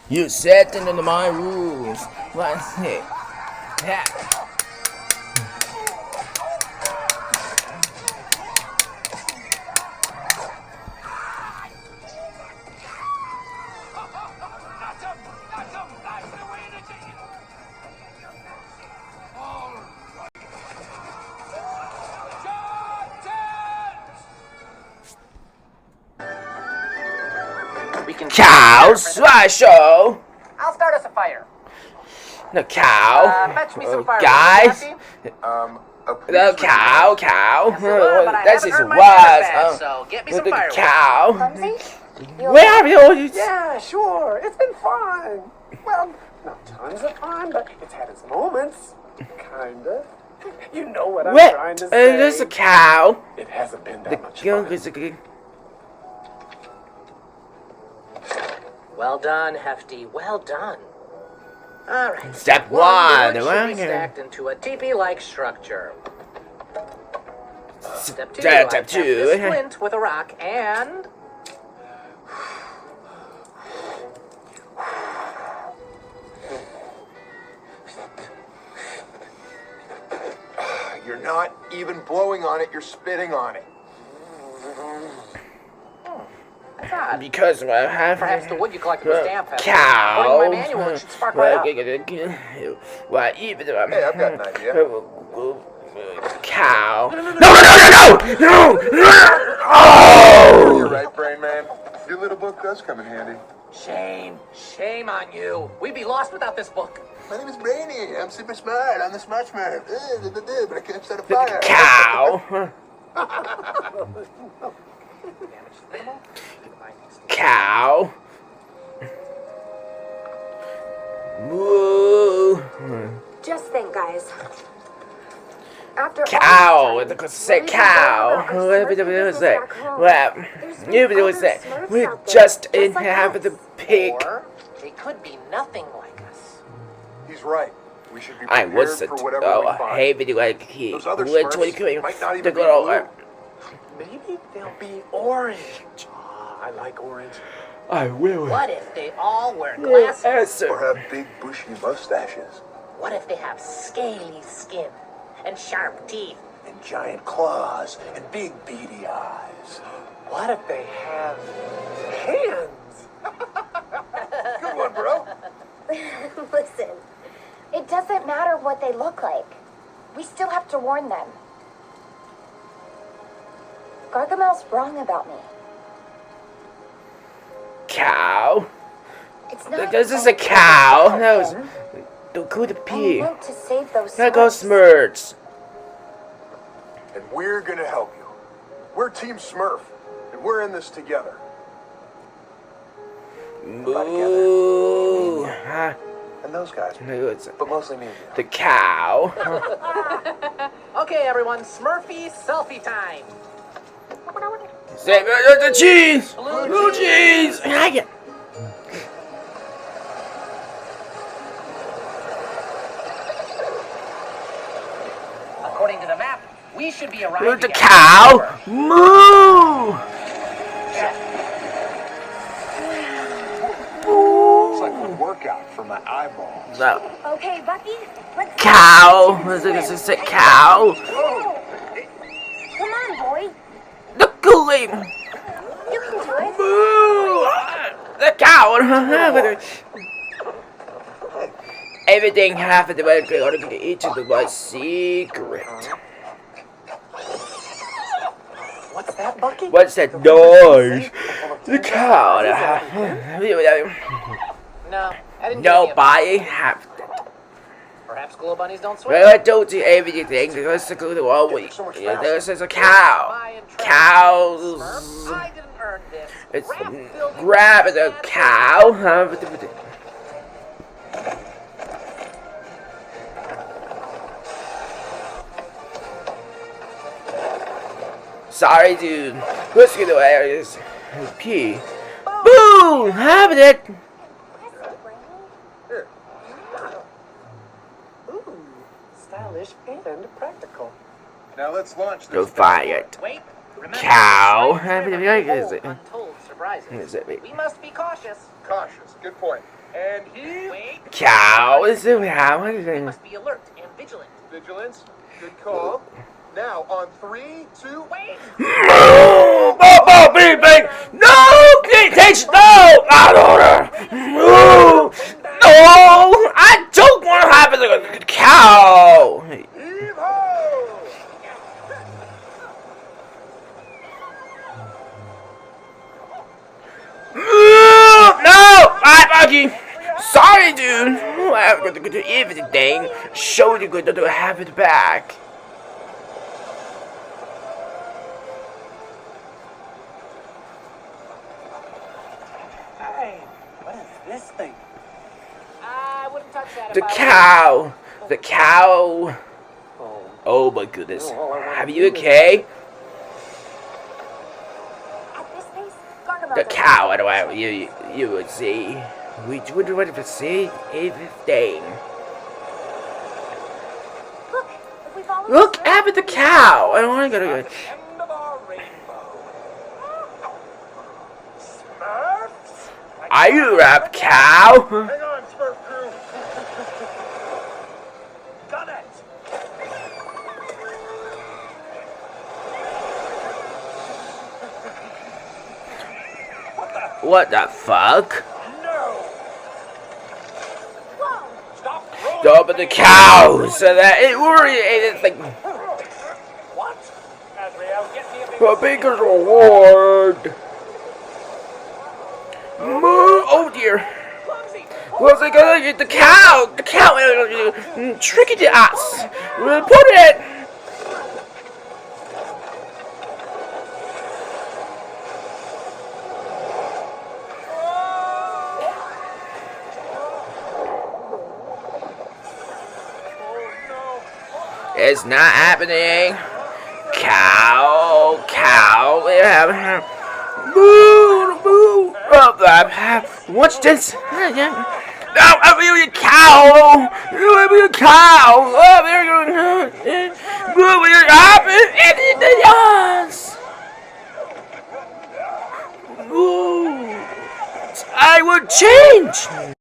You set into my rules. What's it? Yeah. Cow Slideshow. I'll start us a fire. The cow. Fetch me some fire. Guys. The cow. This is was. So get me some The fire. cow. Clumsy? Where have you? Yeah, sure. It's been fun. Well, not tons of fun, but it's had its moments. Kinda. You know what I'm trying to say. There's a cow. It hasn't been The that much fun. Well done, Hefty. Well done. All right. Step One one. should be stacked into a teepee-like structure. Step two. Step I tap two. this flint with a rock and. You're not even blowing on it, you're spitting on it. That's odd. Because I have Perhaps the wood you collected was damp. Hefty. cow. According to my manual, it should spark right up. Well, even Hey, I've got an idea. Cow. No! Oh! You're right, Brain Man. Your little book does come in handy. Shame on you. We'd be lost without this book. My name is Brainy. I'm super smart. I'm the smart. But I can't start a fire. Cow. Cow. Moo. Just think, guys. After Cow. It's say cow. What did we say? Well, you would say we just have the pig. Or they could be nothing like us. He's right. We should be I prepared was for whatever we find. hey, video like he. Those other Which one Smurfs might not even to be go blue. Maybe they'll be orange. Ah, I like orange. I will. What if they all wear glasses? Or have big bushy mustaches. What if they have scaly skin and sharp teeth? And giant claws and big beady eyes. What if they have hands? Good one, bro. Listen, it doesn't matter what they look like. We still have to warn them. Gargamel's wrong about me. Cow. It's not. This is a cow. That was the good I pig. meant to save those. That goes Smurfs. Smurfs. And we're gonna help you. We're Team Smurf, and we're in this together. Moo. And those guys. It's But mostly me. the cow. Okay, everyone, Smurfy selfie time. Say the cheese. Blue Blue cheese. According to the map, we should be arriving The at cow. Moo. It's like a workout for my eyeballs. No. Okay, Bucky. Let's Cow. This is a cow. Come on, boy. The coolie. You can do it. Moo. The cow. Everything happened when I got to eat to my secret. What's that, Bucky? What's that noise? The cow. No, I didn't get any of Nobody have that. that. Perhaps glow bunnies don't swim. Well, I don't do everything. There's a good one way. This is a cow. Cows. I didn't earn this. It's Raft building grab the cow. Sorry, dude. Let's get away. Is pee. Boom! Have it. Ooh, stylish and practical. Now let's launch Go this. find it. Wait, remember Cow. this river Is holds it? untold surprises. Is it? We must be cautious. Cautious. Good point. And he... Wait. Cow is it? How is We it? must be alert and vigilant. Vigilance. Good call. Now, on 3, 2... Wait. Move! Oh, big bang! No! Takes no! Out order! Move! No! I don't want to have a cow! Heave-ho! Move! No! I fucking sorry, dude. I'm going to do everything. Show you good to have it back. Hey, what is this thing? I wouldn't touch that. The if I were cow. The cow. Oh, Oh my goodness. all I wanna Are do you is- okay? At this pace, Gargamel The doesn't cow. have I much. you would see. We would want to see everything. Look, if we follow Look this route, at the cow. I want to go. End of our rainbow. Smurfs? Are you a cow? Hang on, Smurf crew. Got it! What the fuck? No! Whoa! Stop throwing Stop the cow so that it worries anything. What? Azrael, get me a big... A bigger reward. Move. Oh dear. Clumsy! What's it gonna get? The cow. The cow. Tricky to us. We'll put it. It's not happening. Cow, cow. Move, move. Watch this. No, I'm a cow. I'm a cow. Move your happen. Anything else? Ooh. I would change.